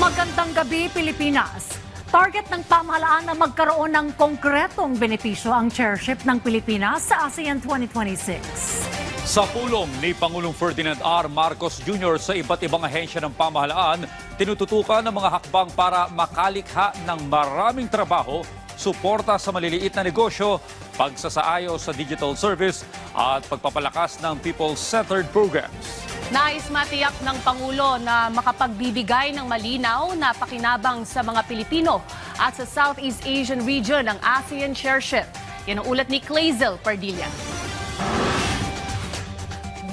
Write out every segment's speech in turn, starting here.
Magandang gabi, Pilipinas. Target ng pamahalaan na magkaroon ng konkretong benepisyo ang chairship ng Pilipinas sa ASEAN 2026. Sa pulong ni Pangulong Ferdinand R. Marcos Jr. sa iba't ibang ahensya ng pamahalaan, tinututukan ng mga hakbang para makalikha ng maraming trabaho, suporta sa maliliit na negosyo, pagsasaayo sa digital service at pagpapalakas ng people-centered programs. Nais matiyak ng Pangulo na makapagbibigay ng malinaw na pakinabang sa mga Pilipino at sa Southeast Asian region ng ASEAN Chairship. Yan ang ulat ni Clazel Pardilla.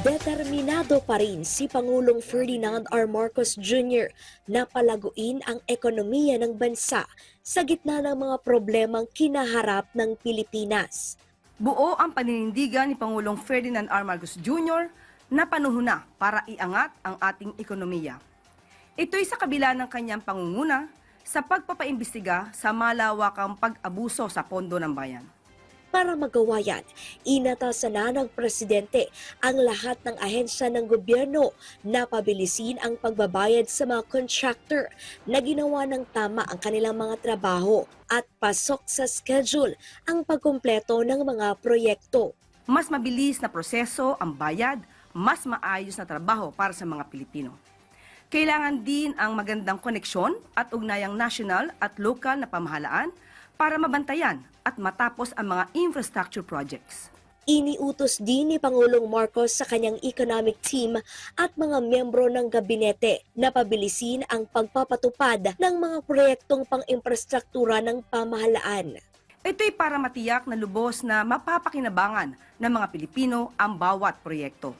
Determinado pa rin si Pangulong Ferdinand R. Marcos Jr. na palaguin ang ekonomiya ng bansa sa gitna ng mga problemang kinaharap ng Pilipinas. Buo ang paninindigan ni Pangulong Ferdinand R. Marcos Jr. na panahon na para iangat ang ating ekonomiya. Ito'y sa kabila ng kanyang pangunguna sa pagpapaimbestiga sa malawakang pag-abuso sa pondo ng bayan. Para magawa yan, inatasan na ng Presidente ang lahat ng ahensya ng gobyerno na pabilisin ang pagbabayad sa mga contractor na ginawa ng tama ang kanilang mga trabaho at pasok sa schedule ang pagkumpleto ng mga proyekto. Mas mabilis na proseso ang bayad, mas maayos na trabaho para sa mga Pilipino. Kailangan din ang magandang koneksyon at ugnayang national at lokal na pamahalaan para mabantayan at matapos ang mga infrastructure projects. Iniutos din ni Pangulong Marcos sa kanyang economic team at mga miyembro ng gabinete na pabilisin ang pagpapatupad ng mga proyektong pang-infrastruktura ng pamahalaan. Ito'y para matiyak na lubos na mapapakinabangan ng mga Pilipino ang bawat proyekto.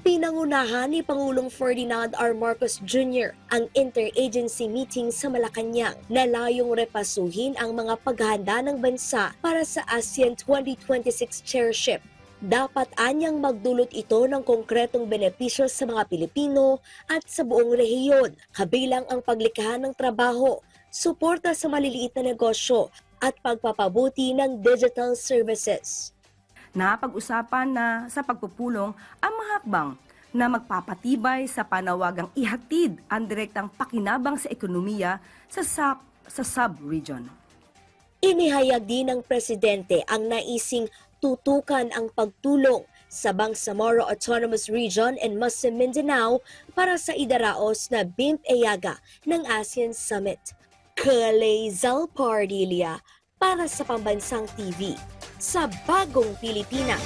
Pinangunahan ni Pangulong Ferdinand R. Marcos Jr. ang interagency meeting sa Malacanang na layong repasuhin ang mga paghahanda ng bansa para sa ASEAN 2026 chairship. Dapat anyang magdulot ito ng konkretong benepisyo sa mga Pilipino at sa buong rehiyon, kabilang ang paglikha ng trabaho, suporta sa maliliit na negosyo at pagpapabuti ng digital services. Napag-usapan na sa pagpupulong ang mga hakbang na magpapatibay sa panawagang ihatid ang direktang pakinabang sa ekonomiya sa sub-region. Inihayag din ng Presidente ang naising tutukan ang pagtulong sa Bangsamoro Autonomous Region and Muslim Mindanao para sa idaraos na BIMP-EAGA ng ASEAN Summit. Clazel Pardilla para sa Pambansang TV sa Bagong Pilipinas.